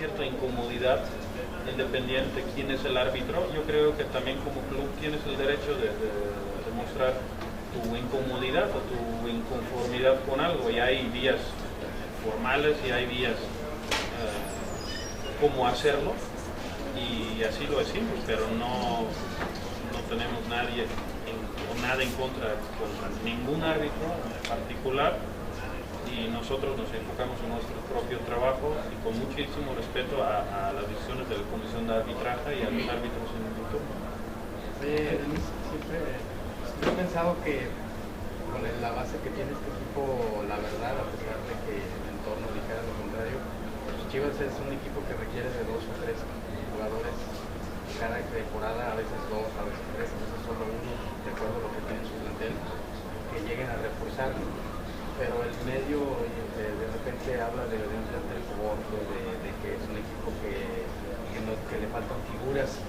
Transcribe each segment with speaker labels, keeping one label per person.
Speaker 1: cierta incomodidad, independiente quién es el árbitro. Yo creo que también como club tienes el derecho de demostrar tu incomodidad o tu inconformidad con algo, y hay vías formales y hay vías cómo hacerlo, y así lo decimos, pero no tenemos nada en contra ningún árbitro en particular, y nosotros nos enfocamos en nuestro propio trabajo y con muchísimo respeto a las decisiones de la Comisión de Arbitraje y a los árbitros en el turno.
Speaker 2: Siempre he pensado que con la base que tiene este equipo, la verdad, a pesar de que el entorno dijera lo contrario, pues Chivas es un equipo que requiere de 2 o 3 jugadores cada temporada, a veces 2, a veces 3, a veces solo uno, de acuerdo a lo que tiene su plantel, que lleguen a reforzar. Pero el medio de repente habla de un plantel corto, de que es un equipo que le faltan figuras,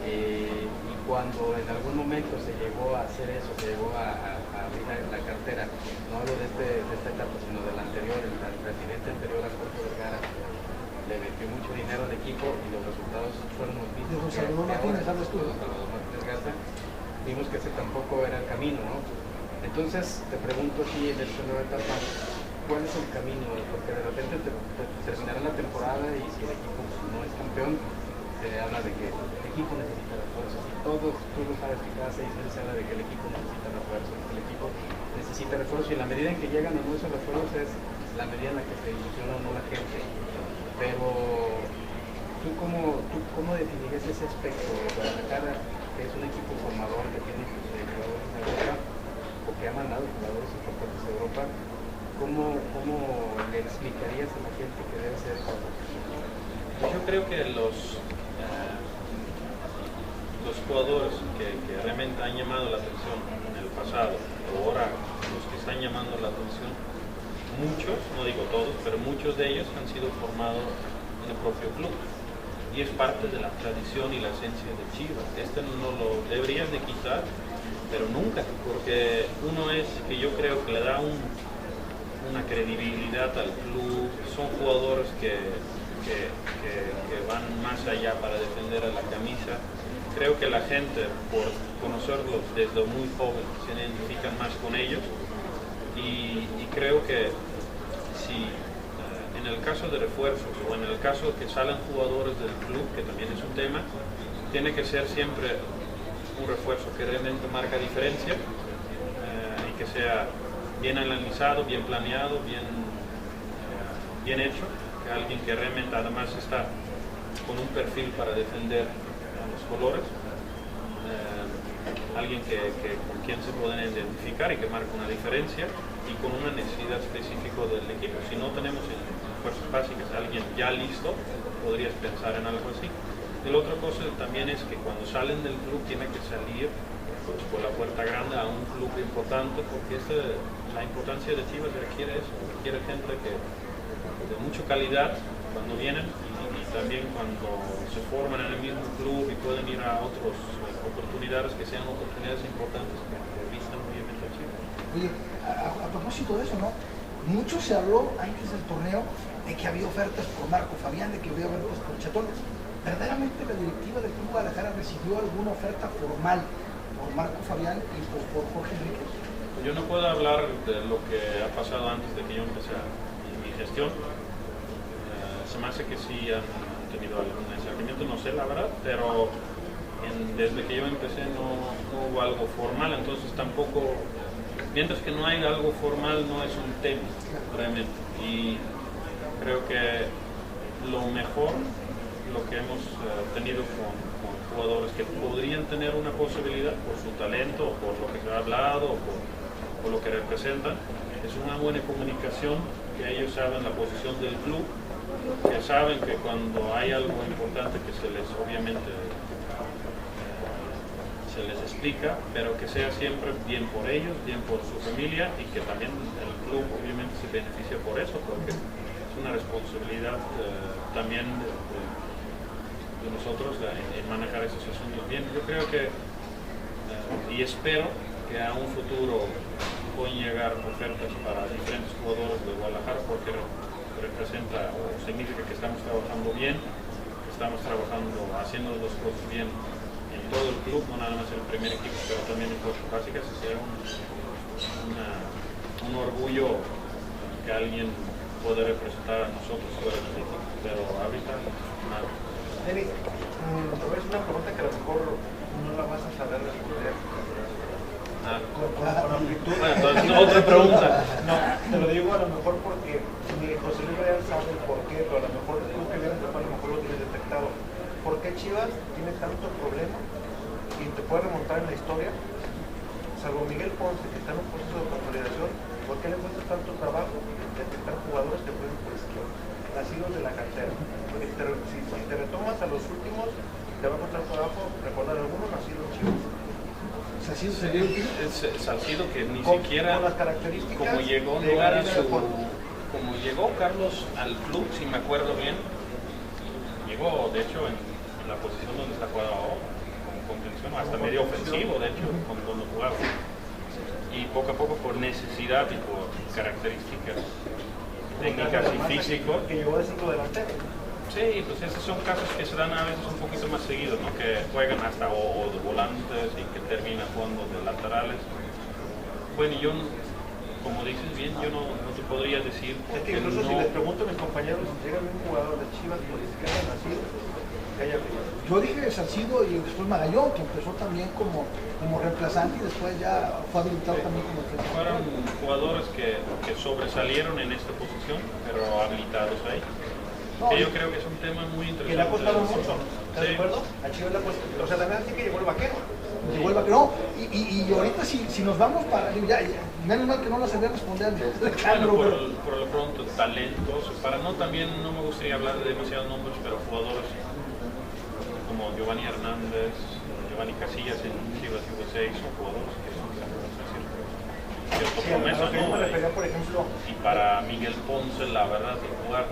Speaker 2: y cuando en algún momento se llegó a hacer eso, se llegó a abrir la cartera, no hablo de esta etapa, sino de la anterior, el presidente anterior a Jorge Vergara le metió mucho dinero al equipo y los resultados fueron los mismos.
Speaker 3: Salvador Martínez, ¿sabes tú?
Speaker 2: Salvador Martínez Garza, vimos que ese tampoco era el camino, ¿no? Entonces, te pregunto aquí en esta nueva etapa, ¿cuál es el camino? Porque de repente terminará la temporada y si el equipo no es campeón, se habla de que el equipo necesita refuerzos. Y todos, tú lo sabes que cada 6 meses se habla de que el equipo necesita refuerzos, que el equipo necesita refuerzos. Y en la medida en que llegan a esos refuerzos es la medida en la que se ilusiona o no la gente. Pero, ¿tú cómo definirías ese aspecto? Guadalajara, que es un equipo formador, que tiene jugadores de Europa, o que ha mandado jugadores importantes de Europa, ¿cómo le explicarías a la gente que debe ser esa posición?
Speaker 1: Yo creo que los jugadores que realmente han llamado la atención en el pasado, o ahora los que están llamando la atención, muchos, no digo todos, pero muchos de ellos han sido formados en el propio club. Y es parte de la tradición y la esencia de Chivas. No lo deberían de quitar, pero nunca, porque uno es que yo creo que le da una credibilidad al club. Son jugadores que van más allá para defender a la camisa. Creo que la gente, por conocerlos desde muy joven, se identifican más con ellos, y creo que si en el caso de refuerzos o en el caso que salen jugadores del club, que también es un tema, tiene que ser siempre un refuerzo que realmente marca diferencia, y que sea bien analizado, bien planeado, bien hecho, que alguien que realmente además está con un perfil para defender los colores, alguien con quien se pueden identificar y que marca una diferencia y con una necesidad específica del equipo. Si no tenemos en fuerzas básicas alguien ya listo, podrías pensar en algo así. Y la otra cosa también es que cuando salen del club tienen que salir pues, por la puerta grande a un club importante, porque la importancia de Chivas requiere eso, requiere gente de mucha calidad cuando vienen, y también cuando se forman en el mismo club y pueden ir a otras oportunidades que sean oportunidades importantes que vistan obviamente a Chivas.
Speaker 3: Oye, a propósito de eso, ¿no? Mucho se habló antes del torneo de que había ofertas por Marco Fabián, de que había ofertas por Chetón. ¿Verdaderamente la directiva del Club Guadalajara recibió alguna oferta formal por Marco Fabián y por Jorge Enrique?
Speaker 1: Yo no puedo hablar de lo que ha pasado antes de que yo empecé mi gestión. Se me hace que sí han tenido algún acercamiento, no sé la verdad, pero desde que yo empecé no hubo algo formal, entonces tampoco, mientras que no hay algo formal, no es un tema realmente. Y creo que lo mejor, lo que hemos tenido con jugadores que podrían tener una posibilidad por su talento, o por lo que se ha hablado, o por lo que representan, es una buena comunicación, que ellos saben la posición del club, que saben que cuando hay algo importante que obviamente se les explica, pero que sea siempre bien por ellos, bien por su familia, y que también el club obviamente se beneficia por eso, porque es una responsabilidad también de nosotros en manejar esos asuntos bien. Yo creo que y espero que a un futuro pueden llegar ofertas para diferentes jugadores de Guadalajara, porque representa o significa que estamos trabajando bien, que estamos trabajando, haciendo las cosas bien en todo el club, no nada más en el primer equipo, pero también en fuerzas básicas. Sería un orgullo que alguien pueda representar a nosotros fuera del equipo, pero ahorita nada.
Speaker 4: Denis, te voy a hacer una pregunta que a lo mejor no la vas a saber responder. Con amplitud.
Speaker 1: Entonces, otra pregunta.
Speaker 4: No, te lo digo a lo mejor porque ni José Luis Real sabe el por qué, pero a lo mejor tú que vienes de a lo mejor lo tienes detectado. ¿Por qué Chivas tiene tanto problema y te puede remontar en la historia? Salvo Miguel Ponce, que está en un proceso de consolidación, ¿por qué le cuesta tanto trabajo detectar jugadores que pueden por izquierda, nacidos de la cantera? Porque si te retomas a los últimos, te va a costar trabajo recordar algunos nacidos en Chivas.
Speaker 3: Salcido sería
Speaker 1: Salcido que ni
Speaker 4: Con
Speaker 1: siquiera
Speaker 4: las características
Speaker 1: como llegó
Speaker 4: de
Speaker 1: no era
Speaker 4: Gary
Speaker 1: como llegó Carlos al club, si me acuerdo bien, llegó de hecho en la posición donde está jugando ahora, como contención, hasta medio ofensivo de hecho, cuando jugaba. Y poco a poco por necesidad y por características técnicas y físicos.
Speaker 4: Que llegó de cinco delantero.
Speaker 1: Sí, pues esos son casos que se dan a veces un poquito más seguidos, ¿no? Que juegan hasta o de volantes y que terminan jugando de laterales. Bueno, yo, como dices bien, yo no te podría decir.
Speaker 4: Es que incluso si les pregunto a mis compañeros, llega un jugador de Chivas por izquierda nacido, que haya venido.
Speaker 3: Yo dije Salcido y después Magallón, que empezó también como reemplazante y después ya fue habilitado también como reemplazante.
Speaker 1: Fueron jugadores que sobresalieron en esta posición, pero habilitados ahí.
Speaker 3: No,
Speaker 1: Que yo creo que es un tema muy interesante.
Speaker 4: Que le ha costado mucho, ¿estás de
Speaker 1: Sí.
Speaker 4: acuerdo? A Chivas le ha costado, o sea, también así que llegó el vaquero.
Speaker 3: Llegó el vaquero. No, y ahorita si nos vamos para, ya, menos mal que no lo sabía responder.
Speaker 1: Bueno, por lo pronto, talentos, para también no me gustaría hablar de demasiados nombres, pero jugadores como Giovanni Hernández, Giovanni Casillas en Chivas USA son jugadores que son cierto promesa,
Speaker 4: Yo
Speaker 1: ¿no?
Speaker 4: me refería, por ejemplo,
Speaker 1: Y para Miguel Ponce, la verdad, de jugar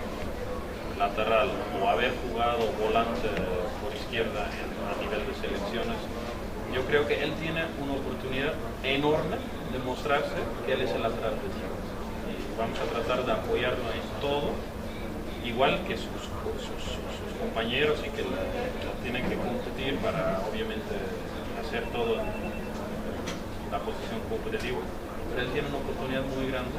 Speaker 1: lateral o haber jugado volante por izquierda a nivel de selecciones, yo creo que él tiene una oportunidad enorme de mostrarse que él es el lateral de Chivas. Y vamos a tratar de apoyarlo en todo, igual que sus compañeros y que tienen que competir para obviamente hacer todo en la posición competitiva. Pero él tiene una oportunidad muy grande,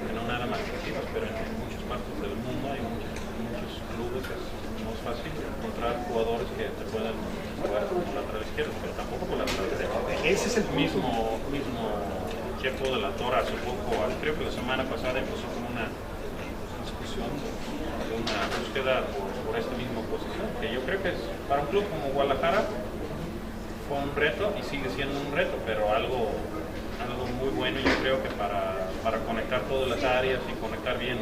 Speaker 1: que no nada más en Chivas, pero en muchas partes del mundo hay muchos clubes que no es fácil encontrar jugadores que te puedan jugar como lateral izquierdo, pero tampoco como lateral derecho.
Speaker 3: Ese es el
Speaker 1: mismo Chepo de la Torre hace poco, creo que la semana pasada empezó con una discusión de una búsqueda por esta misma posición, que yo creo que es para un club como Guadalajara fue un reto y sigue siendo un reto, pero algo muy bueno, yo creo que para conectar todas las áreas y conectar bien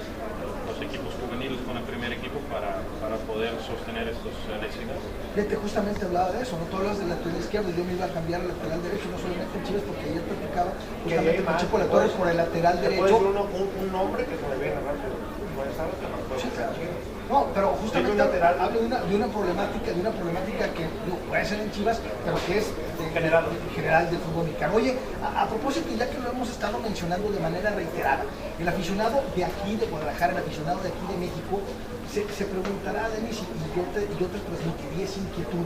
Speaker 1: los equipos juveniles con el primer equipo para poder sostener estos necesidades.
Speaker 3: Fíjate, justamente hablaba de eso, ¿no? Tú hablas del lateral izquierdo, yo me iba a cambiar al lateral derecho, no solamente en Chivas, porque ayer platicaba justamente con Chepo La Torre por el lateral derecho.
Speaker 4: ¿Puede ser un nombre que se me viene rápido?
Speaker 3: Sí, claro. No, pero justamente hablo de una problemática que puede ser en Chivas, pero que es general del fútbol mexicano. Oye, a propósito, ya que lo hemos estado mencionando de manera reiterada, el aficionado de aquí de Guadalajara, el aficionado de aquí de México, se preguntará, Denis, y yo te transmitiría esa inquietud,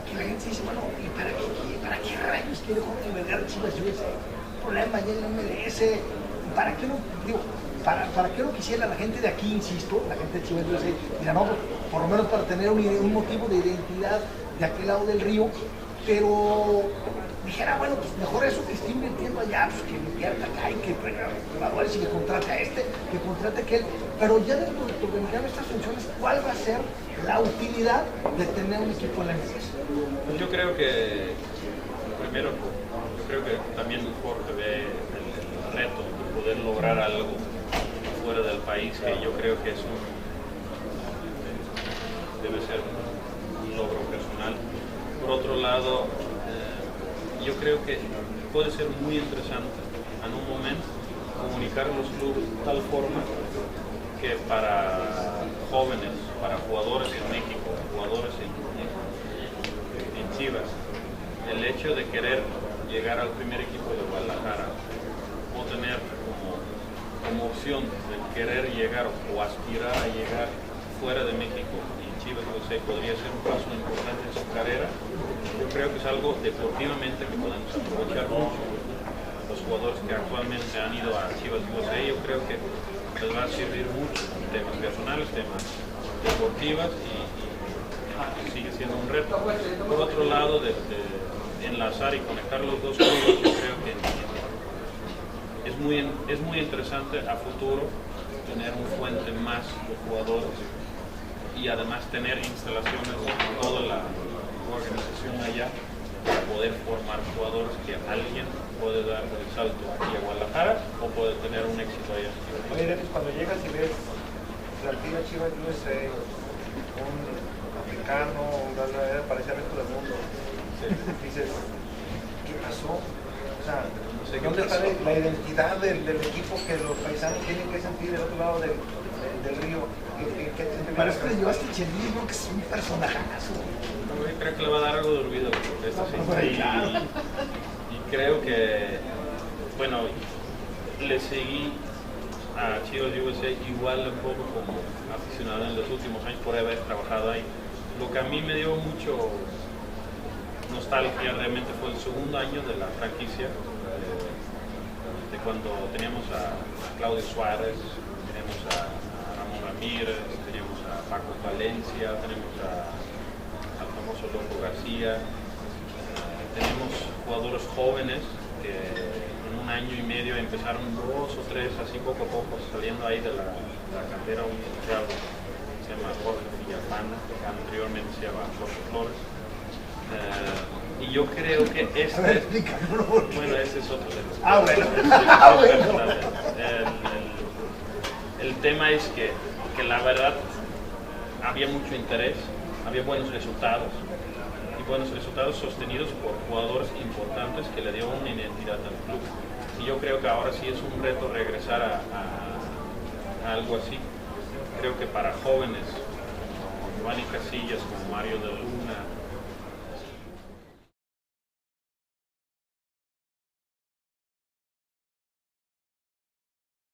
Speaker 3: que la gente dice, bueno, ¿y para qué rayos quiere Jorge Vergara Chivas USA? Problema ya en la MLS, ¿para qué no? Digo, ¿para qué lo quisiera la gente de aquí, insisto, la gente de Chivas USA? Mira, no, por lo menos para tener un motivo de identidad de aquel lado del río, pero dijera, bueno, pues mejor eso que esté invirtiendo allá, pues que invierta acá y que traiga jugadores y que contrate a este, que contrate a aquel. Pero ya dentro de organizar estas funciones, ¿cuál va a ser la utilidad de tener un equipo en la MLS?
Speaker 1: Pues yo creo que, primero, también Jorge ve el reto de poder lograr algo fuera del país, que yo creo que debe ser un logro personal. Por otro lado, yo creo que puede ser muy interesante en un momento comunicar los clubes de tal forma que para jóvenes, para jugadores en México, jugadores en Chivas, el hecho de querer llegar al primer equipo de Guadalajara o tener como ilusión de querer llegar o aspirar a llegar fuera de México, y Chivas USA podría ser un paso importante en su carrera, yo creo que es algo deportivamente que podemos aprovechar mucho. Los jugadores que actualmente han ido a Chivas USA, yo creo que les va a servir mucho en temas personales, temas deportivos, y sigue siendo un reto. Por otro lado, de enlazar y conectar los dos clubes, yo creo que es muy interesante a futuro tener un fuente más de jugadores y además tener instalaciones en toda la organización allá para poder formar jugadores que alguien puede dar el salto aquí a Guadalajara o puede tener un éxito allá.
Speaker 4: Oye, Denis, cuando llegas y ves plantilla Chivas USA, un africano, parecía el resto del mundo, dices, ¿qué pasó? O sea, ¿dónde está la identidad del equipo que los paisanos tienen que sentir del otro lado del río?
Speaker 3: Pero es que le llevaste Chelis, ¿no? Que es un personajazo.
Speaker 1: No, yo creo que le va a dar algo de olvido, y creo que, bueno, le seguí a Chivas USA igual un poco como aficionado en los últimos años por haber trabajado ahí. Lo que a mí me dio mucho nostalgia realmente fue el segundo año de la franquicia, de cuando teníamos a Claudio Suárez, teníamos a Ramón Ramírez, teníamos a Paco Valencia, tenemos al famoso Loco García, tenemos jugadores jóvenes que en un año y medio empezaron 2 o 3 así poco a poco saliendo ahí de la cantera, un chavo se llama Jorge Villafana, que anteriormente se llama Jorge Flores. Y yo creo que
Speaker 3: A ver, explícamelo.
Speaker 1: bueno, ese es otro tema.
Speaker 3: Bueno.
Speaker 1: El tema es que la verdad había mucho interés, había buenos resultados, y buenos resultados sostenidos por jugadores importantes que le dieron una identidad al club. Y yo creo que ahora sí es un reto regresar a algo así. Creo que para jóvenes como Giovanni Casillas, como Mario de Luna,